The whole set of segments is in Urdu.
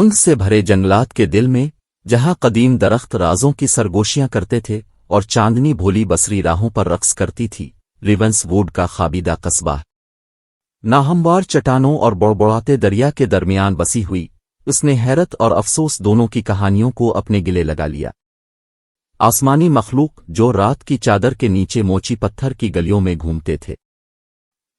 دھند سے بھرے جنگلات کے دل میں، جہاں قدیم درخت رازوں کی سرگوشیاں کرتے تھے اور چاندنی بھولی بصری راہوں پر رقص کرتی تھی، ریونس ووڈ کا خوابیدہ قصبہ ناہموار چٹانوں اور بڑبڑاتے دریا کے درمیان بسی ہوئی، اس نے حیرت اور افسوس دونوں کی کہانیوں کو اپنے گلے لگا لیا۔ آسمانی مخلوق جو رات کی چادر کے نیچے موچی پتھر کی گلیوں میں گھومتے تھے،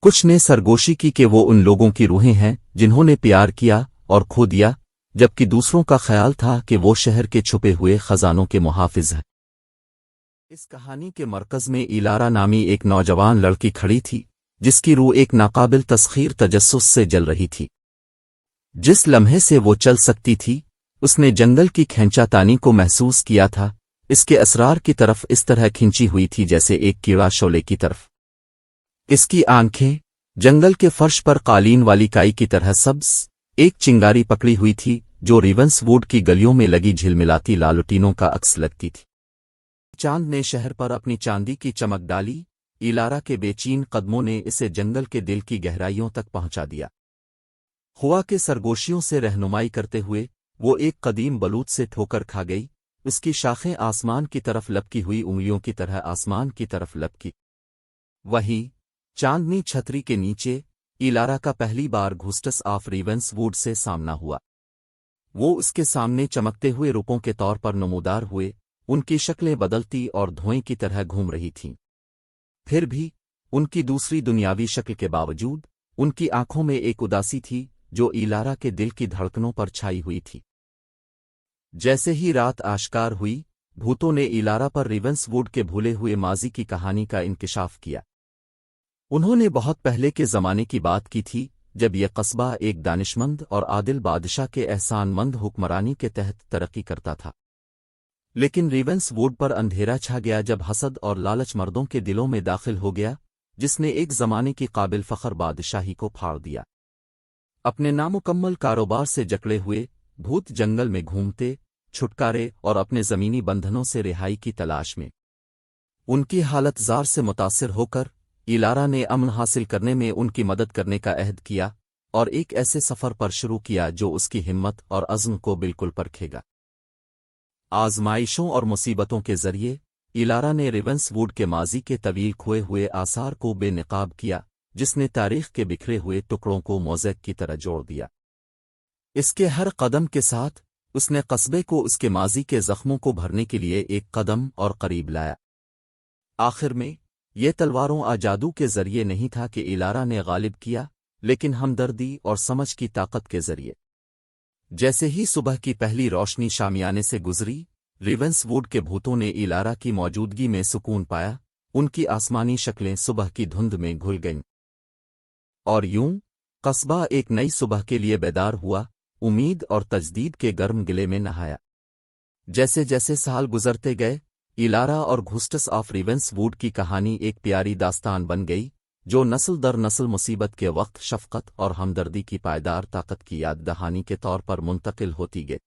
کچھ نے سرگوشی کی کہ وہ ان لوگوں کی روحیں ہیں جنہوں نے پیار کیا اور کھو دیا، جبکہ دوسروں کا خیال تھا کہ وہ شہر کے چھپے ہوئے خزانوں کے محافظ ہیں۔ اس کہانی کے مرکز میں ایلارا نامی ایک نوجوان لڑکی کھڑی تھی، جس کی روح ایک ناقابل تسخیر تجسس سے جل رہی تھی۔ جس لمحے سے وہ چل سکتی تھی، اس نے جنگل کی کھینچا تانی کو محسوس کیا تھا، اس کے اسرار کی طرف اس طرح کھینچی ہوئی تھی جیسے ایک کیڑا شعلے کی طرف۔ اس کی آنکھیں جنگل کے فرش پر قالین والی کائی کی طرح سبز، ایک چنگاری پکڑی ہوئی تھی جو ریونس ووڈ کی گلیوں میں لگی جھلملاتی لالٹینوں کا عکس لگتی تھی۔ چاند نے شہر پر اپنی چاندی کی چمک ڈالی، ایلارا کے بے چین قدموں نے اسے جنگل کے دل کی گہرائیوں تک پہنچا دیا۔ ہوا کے سرگوشیوں سے رہنمائی کرتے ہوئے وہ ایک قدیم بلوط سے ٹھوکر کھا گئی، اس کی شاخیں آسمان کی طرف لپکی ہوئی انگلیوں کی طرح آسمان کی طرف لپکی۔ وہیں چاندنی چھتری کے نیچے ایلارا کا پہلی بار گھسٹس آف ریونس ووڈ سے سامنا ہوا۔ وہ اس کے سامنے چمکتے ہوئے روپوں کے طور پر نمودار ہوئے، ان کی شکلیں بدلتی اور دھوئیں کی طرح گھوم رہی تھیں۔ پھر بھی ان کی دوسری دنیاوی شکل کے باوجود ان کی آنکھوں میں ایک اداسی تھی جو ایلارا کے دل کی دھڑکنوں پر چھائی ہوئی تھی۔ جیسے ہی رات آشکار ہوئی، بھوتوں نے ایلارا پر ریونس ووڈ کے بھولے ہوئے ماضی کی کہانی کا انکشاف کیا۔ انہوں نے بہت پہلے کے زمانے کی بات کی تھی جب یہ قصبہ ایک دانشمند اور عادل بادشاہ کے احسان مند حکمرانی کے تحت ترقی کرتا تھا۔ لیکن ریونس ووڈ پر اندھیرا چھا گیا جب حسد اور لالچ مردوں کے دلوں میں داخل ہو گیا، جس نے ایک زمانے کی قابل فخر بادشاہی کو پھاڑ دیا۔ اپنے نامکمل کاروبار سے جکڑے ہوئے بھوت جنگل میں گھومتے، چھٹکارے اور اپنے زمینی بندھنوں سے رہائی کی تلاش میں۔ ان کی حالت زار سے متاثر ہو کر ایلارا نے امن حاصل کرنے میں ان کی مدد کرنے کا عہد کیا اور ایک ایسے سفر پر شروع کیا جو اس کی ہمت اور عزم کو بالکل پرکھے گا۔ آزمائشوں اور مصیبتوں کے ذریعے ایلارا نے ریونس ووڈ کے ماضی کے طویل کھوئے ہوئے آثار کو بے نقاب کیا، جس نے تاریخ کے بکھرے ہوئے ٹکڑوں کو موزیک کی طرح جوڑ دیا۔ اس کے ہر قدم کے ساتھ اس نے قصبے کو اس کے ماضی کے زخموں کو بھرنے کے لیے ایک قدم اور قریب لایا۔ آخر میں یہ تلواروں جادو کے ذریعے نہیں تھا کہ ایلارا نے غالب کیا، لیکن ہمدردی اور سمجھ کی طاقت کے ذریعے۔ جیسے ہی صبح کی پہلی روشنی شامیانے سے گزری، ریونس ووڈ کے بھوتوں نے ایلارا کی موجودگی میں سکون پایا، ان کی آسمانی شکلیں صبح کی دھند میں گھل گئیں۔ اور یوں قصبہ ایک نئی صبح کے لیے بیدار ہوا، امید اور تجدید کے گرم گلے میں نہایا۔ جیسے جیسے سال گزرتے گئے، ایلارا اور گھسٹس آف ریونس ووڈ کی کہانی ایک پیاری داستان بن گئی جو نسل در نسل مصیبت کے وقت شفقت اور ہمدردی کی پائیدار طاقت کی یاد دہانی کے طور پر منتقل ہوتی گئی۔